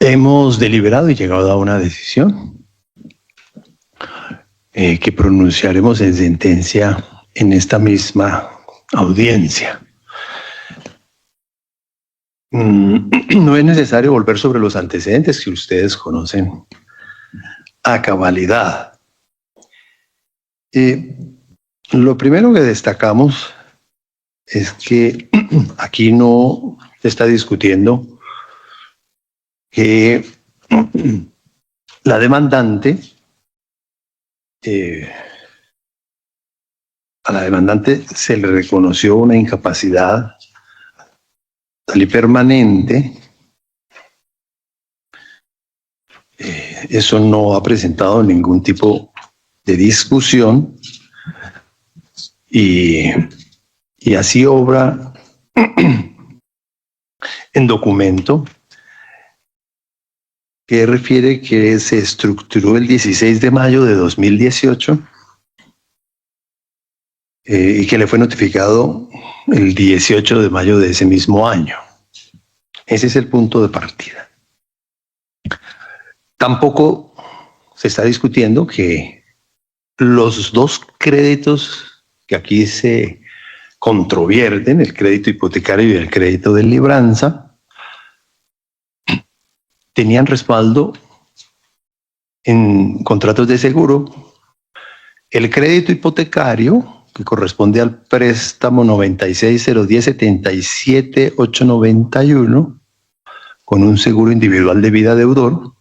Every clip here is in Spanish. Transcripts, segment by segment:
Hemos deliberado y llegado a una decisión que pronunciaremos en sentencia en esta misma audiencia. No es necesario volver sobre los antecedentes que ustedes conocen a cabalidad. Lo primero que destacamos es que aquí no se está discutiendo que la demandante, a la demandante se le reconoció una incapacidad total y permanente. Eso no ha presentado ningún tipo de discusión y así obra en documento que refiere que se estructuró el 16 de mayo de 2018 y que le fue notificado el 18 de mayo de ese mismo año. Ese es el punto de partida. Tampoco se está discutiendo que los dos créditos que aquí se controvierten, el crédito hipotecario y el crédito de libranza, tenían respaldo en contratos de seguro. El crédito hipotecario, que corresponde al préstamo 96011077-891, con un seguro individual de vida deudor,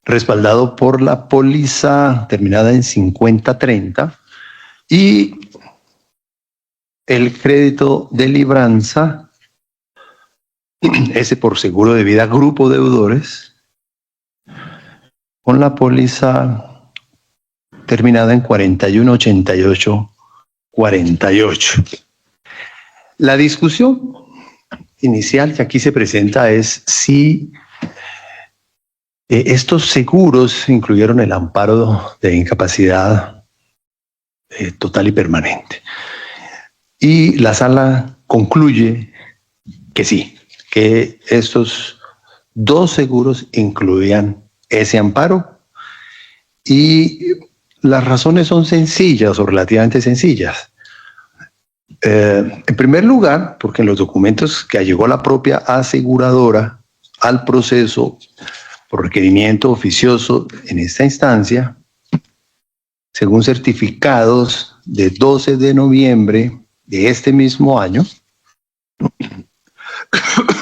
respaldado por la póliza terminada en 5030, y el crédito de libranza, ese por seguro de vida grupo deudores, con la póliza terminada en 418848. La discusión inicial que aquí se presenta es si estos seguros incluyeron el amparo de incapacidad total y permanente. Y la sala concluye que sí, que estos dos seguros incluían ese amparo, y las razones son sencillas o relativamente sencillas. En primer lugar, porque en los documentos que allegó la propia aseguradora al proceso por requerimiento oficioso en esta instancia, según certificados de 12 de noviembre de este mismo año,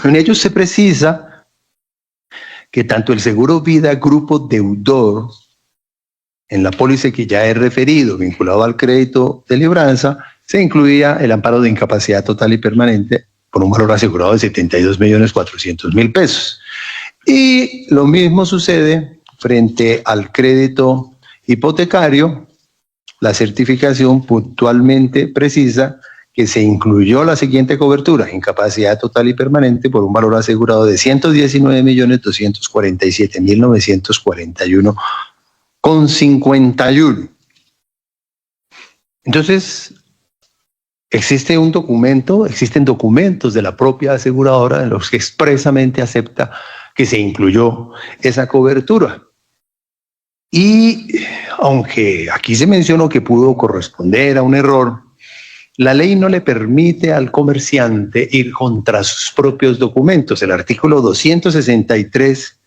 en ellos se precisa que tanto el seguro vida grupo deudor, en la póliza que ya he referido, vinculado al crédito de libranza, se incluía el amparo de incapacidad total y permanente por un valor asegurado de 72.400.000 pesos. Y lo mismo sucede frente al crédito hipotecario. La certificación puntualmente precisa que se incluyó la siguiente cobertura: incapacidad total y permanente por un valor asegurado de 119.247.941,51. Entonces, existen documentos de la propia aseguradora en los que expresamente acepta que se incluyó esa cobertura. Y aunque aquí se mencionó que pudo corresponder a un error, la ley no le permite al comerciante ir contra sus propios documentos. El artículo 263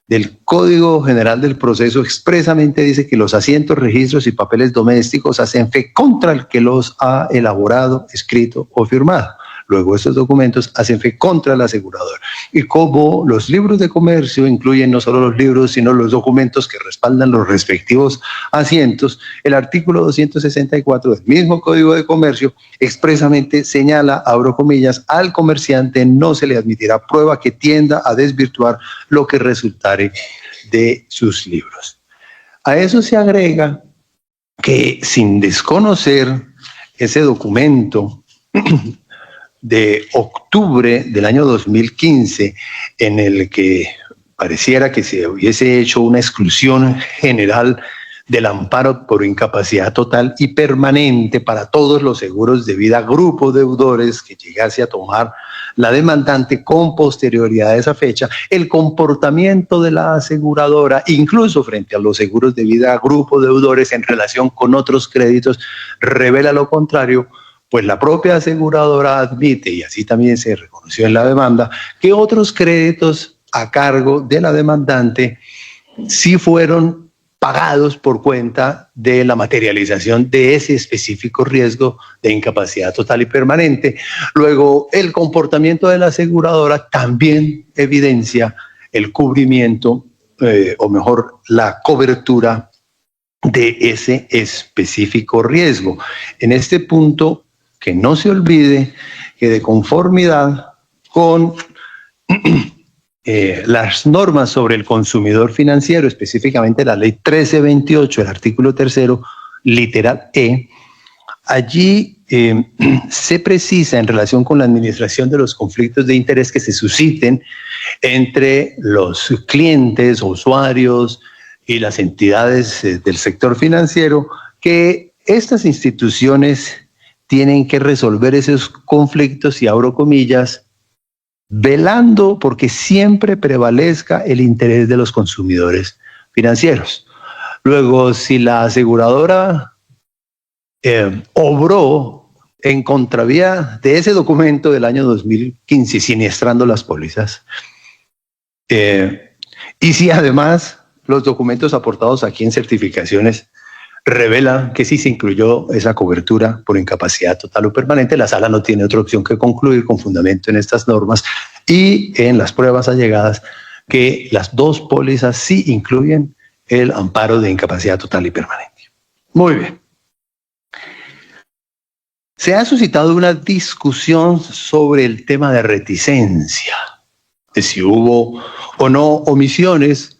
del Código General del Proceso expresamente dice que los asientos, registros y papeles domésticos hacen fe contra el que los ha elaborado, escrito o firmado. Luego, estos documentos hacen fe contra el asegurador. Y como los libros de comercio incluyen no solo los libros, sino los documentos que respaldan los respectivos asientos, el artículo 264 del mismo Código de Comercio expresamente señala, abro comillas, al comerciante no se le admitirá prueba que tienda a desvirtuar lo que resultare de sus libros. A eso se agrega que, sin desconocer ese documento de octubre del año 2015, en el que pareciera que se hubiese hecho una exclusión general del amparo por incapacidad total y permanente para todos los seguros de vida, grupo deudores que llegase a tomar la demandante con posterioridad a esa fecha, el comportamiento de la aseguradora, incluso frente a los seguros de vida, grupo deudores en relación con otros créditos, revela lo contrario, pues la propia aseguradora admite, y así también se reconoció en la demanda, que otros créditos a cargo de la demandante sí fueron pagados por cuenta de la materialización de ese específico riesgo de incapacidad total y permanente. Luego, el comportamiento de la aseguradora también evidencia el cubrimiento, o mejor, la cobertura de ese específico riesgo. En este punto, que no se olvide que de conformidad con las normas sobre el consumidor financiero, específicamente la ley 1328, el artículo 3º, literal E, allí se precisa en relación con la administración de los conflictos de interés que se susciten entre los clientes, usuarios y las entidades del sector financiero, que estas instituciones tienen que resolver esos conflictos, y abro comillas, velando porque siempre prevalezca el interés de los consumidores financieros. Luego, si la aseguradora obró en contravía de ese documento del año 2015, siniestrando las pólizas, y si además los documentos aportados aquí en certificaciones revelan que sí se incluyó esa cobertura por incapacidad total o permanente, la sala no tiene otra opción que concluir con fundamento en estas normas y en las pruebas allegadas que las dos pólizas sí incluyen el amparo de incapacidad total y permanente. Muy bien. Se ha suscitado una discusión sobre el tema de reticencia, de si hubo o no omisiones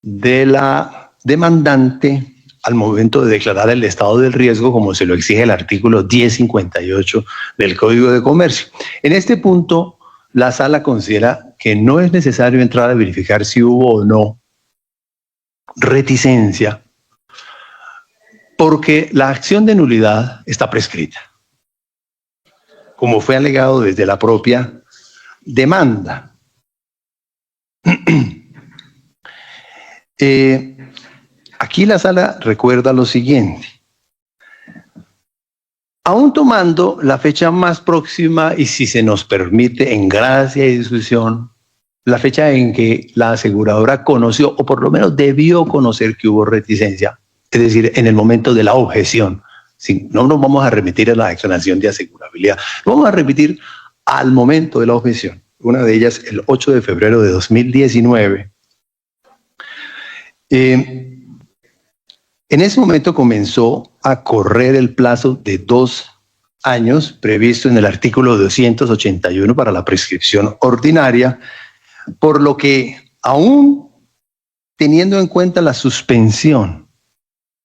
de la demandante al momento de declarar el estado del riesgo, como se lo exige el artículo 1058 del Código de Comercio. En este punto, la sala considera que no es necesario entrar a verificar si hubo o no reticencia, porque la acción de nulidad está prescrita, como fue alegado desde la propia demanda. Aquí la sala recuerda lo siguiente. Aún tomando la fecha más próxima y, si se nos permite, en gracia y discusión, la fecha en que la aseguradora conoció, o por lo menos debió conocer, que hubo reticencia, es decir, en el momento de la objeción. Sí, no nos vamos a remitir a la declaración de asegurabilidad, vamos a remitir al momento de la objeción. Una de ellas, el 8 de febrero de 2019. En ese momento comenzó a correr el plazo de 2 años previsto en el artículo 281 para la prescripción ordinaria, por lo que, aún teniendo en cuenta la suspensión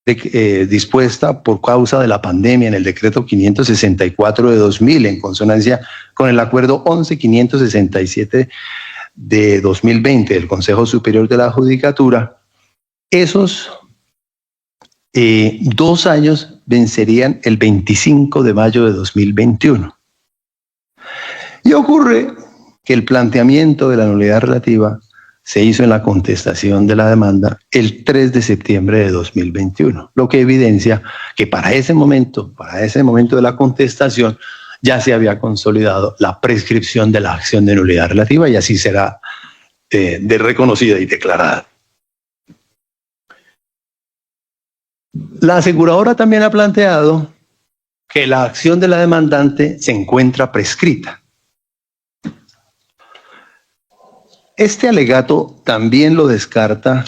dispuesta por causa de la pandemia en el decreto 564 de 2000, en consonancia con el acuerdo 11567 de 2020 del Consejo Superior de la Judicatura, esos 2 años vencerían el 25 de mayo de 2021. Y ocurre que el planteamiento de la nulidad relativa se hizo en la contestación de la demanda el 3 de septiembre de 2021, lo que evidencia que para ese momento de la contestación, ya se había consolidado la prescripción de la acción de nulidad relativa, y así será de reconocida y declarada. La aseguradora también ha planteado que la acción de la demandante se encuentra prescrita. Este alegato también lo descarta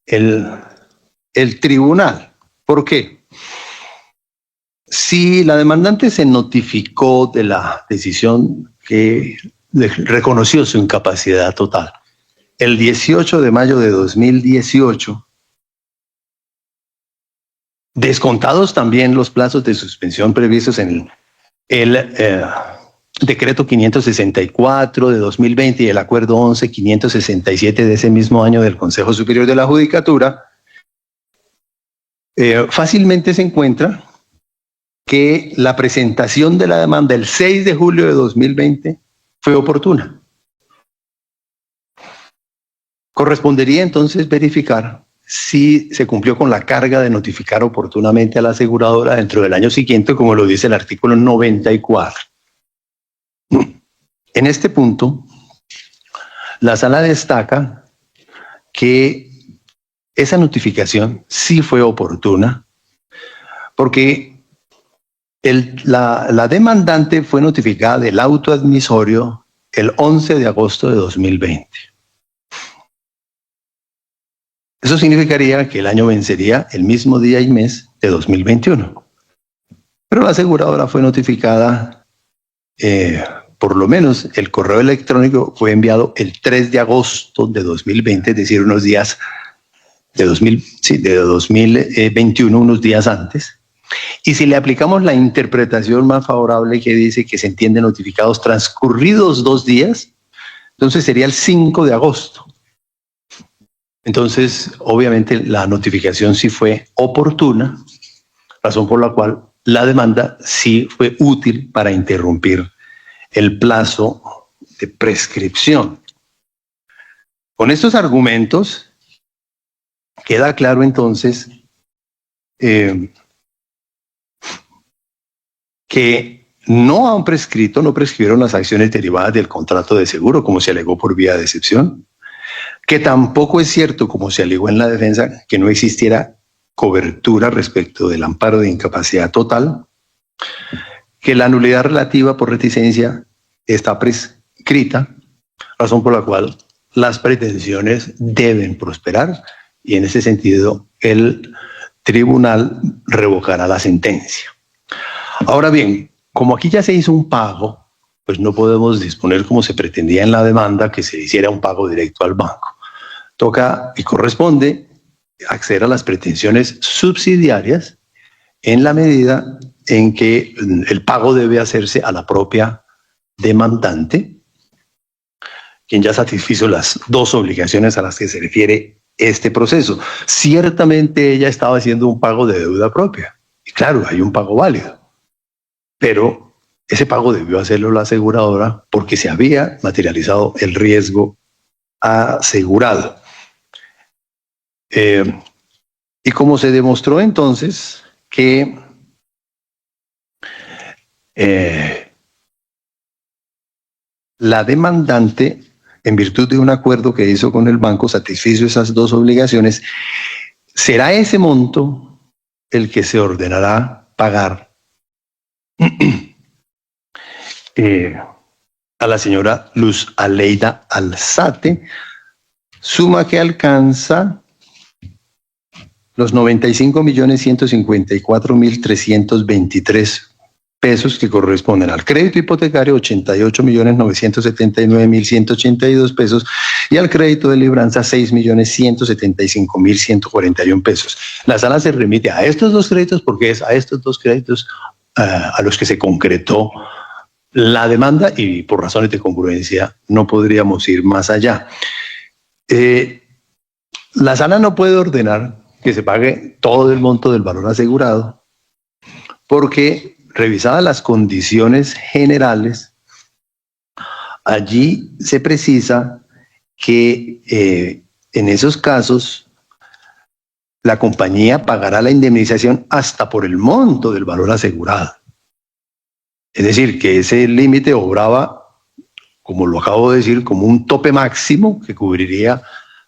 el tribunal. ¿Por qué? Si la demandante se notificó de la decisión que reconoció su incapacidad total el 18 de mayo de 2018, descontados también los plazos de suspensión previstos en el decreto 564 de 2020 y el acuerdo 11567 de ese mismo año del Consejo Superior de la Judicatura, fácilmente se encuentra que la presentación de la demanda el 6 de julio de 2020 fue oportuna. Correspondería entonces verificar si se cumplió con la carga de notificar oportunamente a la aseguradora dentro del año siguiente, como lo dice el artículo 94. En este punto, la sala destaca que esa notificación sí fue oportuna, porque la demandante fue notificada del auto admisorio el 11 de agosto de 2020. Eso significaría que el año vencería el mismo día y mes de 2021. Pero la aseguradora fue notificada, por lo menos el correo electrónico fue enviado el 3 de agosto de 2020, es decir, unos días de 2021, unos días antes. Y si le aplicamos la interpretación más favorable que dice que se entiende notificados transcurridos 2 días, entonces sería el 5 de agosto. Entonces, obviamente, la notificación sí fue oportuna, razón por la cual la demanda sí fue útil para interrumpir el plazo de prescripción. Con estos argumentos, queda claro entonces que no prescribieron las acciones derivadas del contrato de seguro, como se alegó por vía de excepción, que tampoco es cierto, como se alegó en la defensa, que no existiera cobertura respecto del amparo de incapacidad total, que la nulidad relativa por reticencia está prescrita, razón por la cual las pretensiones deben prosperar y en ese sentido el tribunal revocará la sentencia. Ahora bien, como aquí ya se hizo un pago, pues no podemos disponer como se pretendía en la demanda que se hiciera un pago directo al banco. Toca y corresponde acceder a las pretensiones subsidiarias en la medida en que el pago debe hacerse a la propia demandante, quien ya satisfizo las 2 obligaciones a las que se refiere este proceso. Ciertamente ella estaba haciendo un pago de deuda propia. Y claro, hay un pago válido. Pero ese pago debió hacerlo la aseguradora porque se había materializado el riesgo asegurado. Y como se demostró entonces que la demandante, en virtud de un acuerdo que hizo con el banco, satisfizo esas 2 obligaciones, será ese monto el que se ordenará pagar a la señora Luz Aleida Alzate, suma que alcanza los 95.154.323 pesos que corresponden al crédito hipotecario, 88.979.182 pesos, y al crédito de libranza, 6.175.141 pesos. La sala se remite a estos 2 créditos porque es a estos 2 créditos a los que se concretó la demanda y por razones de congruencia no podríamos ir más allá. La sala no puede ordenar que se pague todo el monto del valor asegurado porque, revisadas las condiciones generales, allí se precisa que en esos casos la compañía pagará la indemnización hasta por el monto del valor asegurado. Es decir, que ese límite obraba, como lo acabo de decir, como un tope máximo que cubriría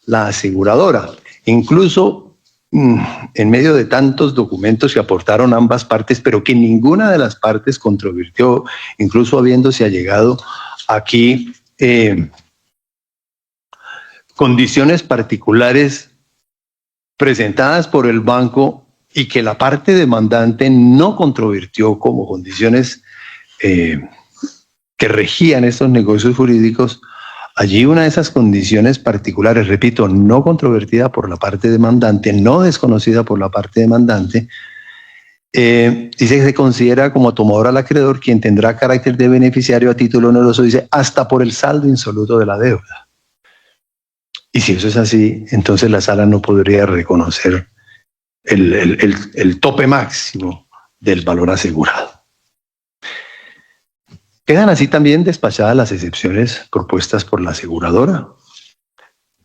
la aseguradora. Incluso en medio de tantos documentos que aportaron ambas partes, pero que ninguna de las partes controvirtió, incluso habiéndose allegado aquí condiciones particulares presentadas por el banco y que la parte demandante no controvirtió como condiciones que regían estos negocios jurídicos. Allí una de esas condiciones particulares, repito, no controvertida por la parte demandante, no desconocida por la parte demandante, dice que se considera como tomador al acreedor quien tendrá carácter de beneficiario a título oneroso, dice, hasta por el saldo insoluto de la deuda. Y si eso es así, entonces la sala no podría reconocer el tope máximo del valor asegurado. Quedan así también despachadas las excepciones propuestas por la aseguradora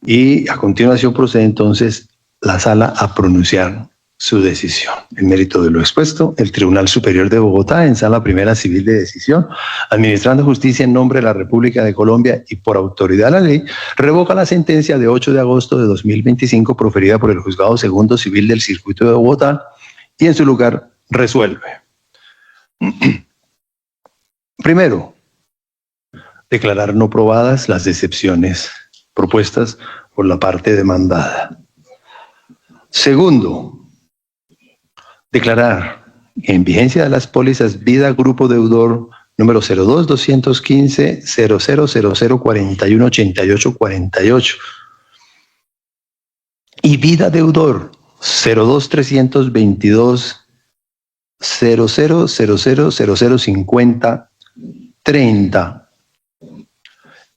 y a continuación procede entonces la sala a pronunciar su decisión. En mérito de lo expuesto, el Tribunal Superior de Bogotá, en Sala Primera Civil de Decisión, administrando justicia en nombre de la República de Colombia y por autoridad de la ley, revoca la sentencia de 8 de agosto de 2025 proferida por el Juzgado Segundo Civil del Circuito de Bogotá y en su lugar resuelve. Primero, declarar no probadas las excepciones propuestas por la parte demandada. Segundo, declarar en vigencia de las pólizas vida grupo deudor número 02-215-0000418848 y vida deudor 02-322-0000005030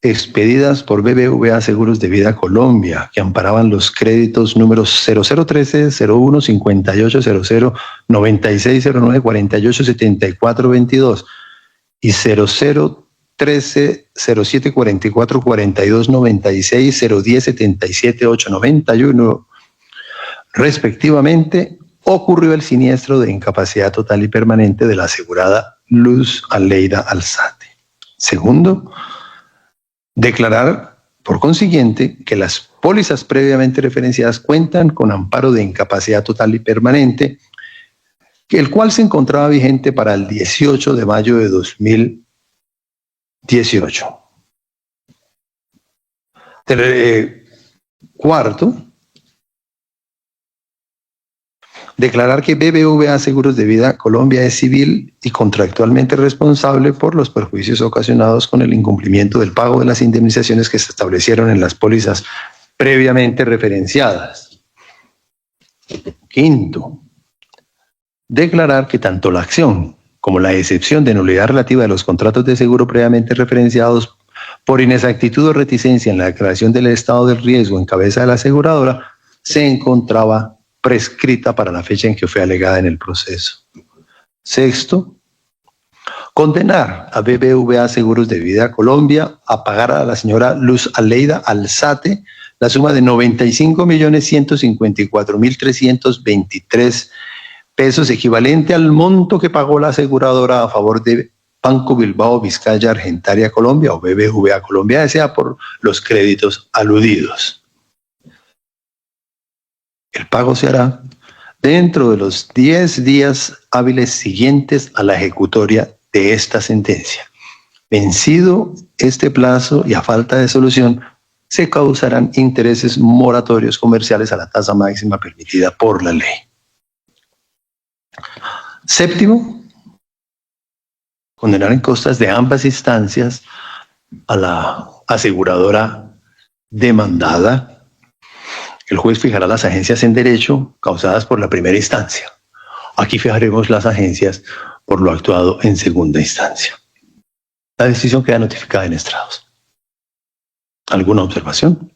expedidas por BBVA Seguros de Vida Colombia, que amparaban los créditos números 0013-01-5800-9609-487422 y 0013-0744-4296-010-77-891, respectivamente, ocurrió el siniestro de incapacidad total y permanente de la asegurada Luz Aleida Alzate. Segundo, declarar, por consiguiente, que las pólizas previamente referenciadas cuentan con amparo de incapacidad total y permanente, el cual se encontraba vigente para el 18 de mayo de 2018. Cuarto, declarar que BBVA Seguros de Vida Colombia es civil y contractualmente responsable por los perjuicios ocasionados con el incumplimiento del pago de las indemnizaciones que se establecieron en las pólizas previamente referenciadas. Quinto, declarar que tanto la acción como la excepción de nulidad relativa de los contratos de seguro previamente referenciados por inexactitud o reticencia en la declaración del estado del riesgo en cabeza de la aseguradora se encontraba prescrita para la fecha en que fue alegada en el proceso. Sexto, condenar a BBVA Seguros de Vida Colombia a pagar a la señora Luz Aleida Alzate la suma de 95.154.323 pesos, equivalente al monto que pagó la aseguradora a favor de Banco Bilbao Vizcaya Argentaria Colombia o BBVA Colombia S.A. por los créditos aludidos. El pago se hará dentro de los 10 días hábiles siguientes a la ejecutoria de esta sentencia. Vencido este plazo y a falta de solución, se causarán intereses moratorios comerciales a la tasa máxima permitida por la ley. Séptimo, condenar en costas de ambas instancias a la aseguradora demandada. El juez fijará las agencias en derecho causadas por la primera instancia. Aquí fijaremos las agencias por lo actuado en segunda instancia. La decisión queda notificada en estrados. ¿Alguna observación?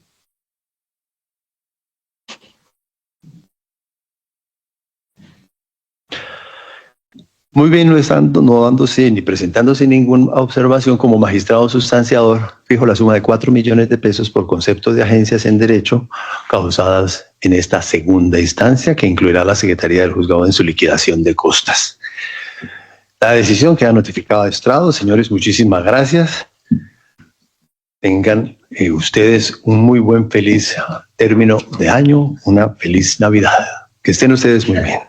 Muy bien, no dándose ni presentándose ninguna observación, como magistrado sustanciador, fijo la suma de 4 millones de pesos por concepto de agencias en derecho causadas en esta segunda instancia, que incluirá la Secretaría del Juzgado en su liquidación de costas. La decisión queda notificada a estrados. Señores, muchísimas gracias. Tengan ustedes un muy buen, feliz término de año, una feliz Navidad. Que estén ustedes muy bien.